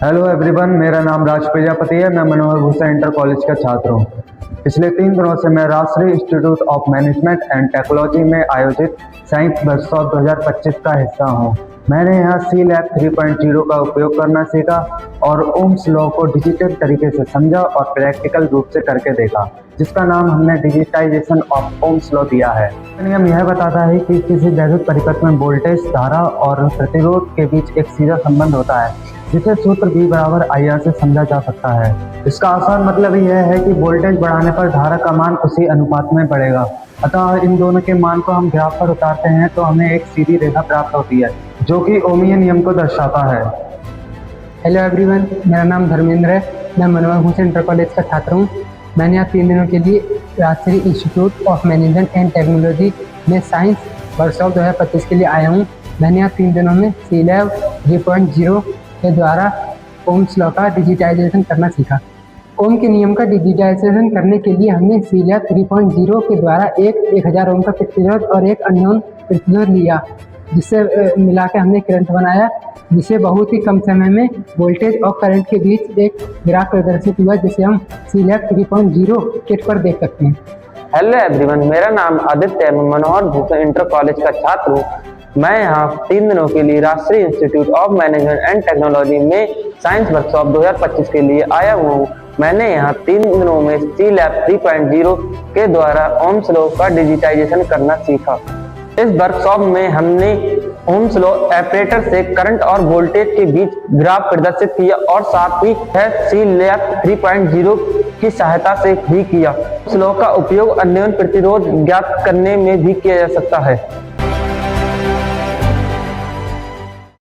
Hello everyone, मेरा नाम राज प्रजापति है। मैं मनोहर भूषण इंटर कॉलेज का छात्र हूँ। पिछले 3 दिनों से मैं राष्ट्रीय institute of management and technology में आयोजित साइंस वर्कशॉप 2025 का हिस्सा हूँ। मैंने यहाँ सी लैब 3.0 का उपयोग करना सीखा और ओम्स लॉ को डिजिटल तरीके से समझा और प्रैक्टिकल रूप से करके देखा, जिसका नाम हमने डिजिटाइजेशन ऑफ ओम्स लॉ दिया है। नियम यह बताता है कि किसी वैद्युत परिपथ में वोल्टेज, धारा और प्रतिरोध के बीच एक सीधा संबंध होता है, जिसे सूत्र V बराबर IR से समझा जा सकता है। इसका आसान मतलब यह है कि वोल्टेज बढ़ाने पर धारा का मान उसी अनुपात में बढ़ेगा। अतः इन दोनों के मान को हम ग्राफ पर उतारते हैं तो हमें एक सीधी रेखा प्राप्त होती है, जो कि ओमिय नियम को दर्शाता है। हेलो एवरीवन, मेरा नाम धर्मेंद्र है। मैं मनोहर भूषण इंटर कॉलेज का छात्र हूँ। मैंने यहाँ 3 दिनों के लिए राष्ट्रीय institute of management and technology में साइंस वर्कशॉप 2025 के लिए आया हूँ। मैंने यहाँ 3 दिनों में सी लैब 3.0 के द्वारा ओम्स लॉ का डिजिटाइजेशन करना सीखा। ओम के नियम का डिजिटाइजेशन करने के लिए हमने सी लैब 3.0 के द्वारा एक 1000 ओम का प्रतिरोध और एक अननोन प्रतिरोध लिया, जिससे मिला के हमने करंट बनाया, जिसे बहुत ही कम समय में वोल्टेज और करंट के बीच एक ग्राफ प्रदर्शित हुआ, जिसे हम सी लैब 3.0 किट पर देख सकते हैं। हेलो एवरीवन, मेरा नाम आदित्य है। मैं मनोहर भूषण इंटर कॉलेज का छात्र हूँ। मैं यहाँ 3 दिनों के लिए राष्ट्रीय institute of management and technology में साइंस वर्कशॉप 2025 के लिए आया हुआ हूँ। मैंने यहाँ 3 दिनों में सी लैब 3.0 के द्वारा ओम्स लॉ का डिजिटाइजेशन करना सीखा। इस वर्कशॉप में हमने ओम्स लॉ ऑपरेटर से करंट और वोल्टेज के बीच ग्राफ प्रदर्शित किया और साथ ही सी लैब 3.0 की सहायता से भी किया। ओम्स लॉ का उपयोग अन्योन प्रतिरोध ज्ञात करने में भी किया जा सकता है।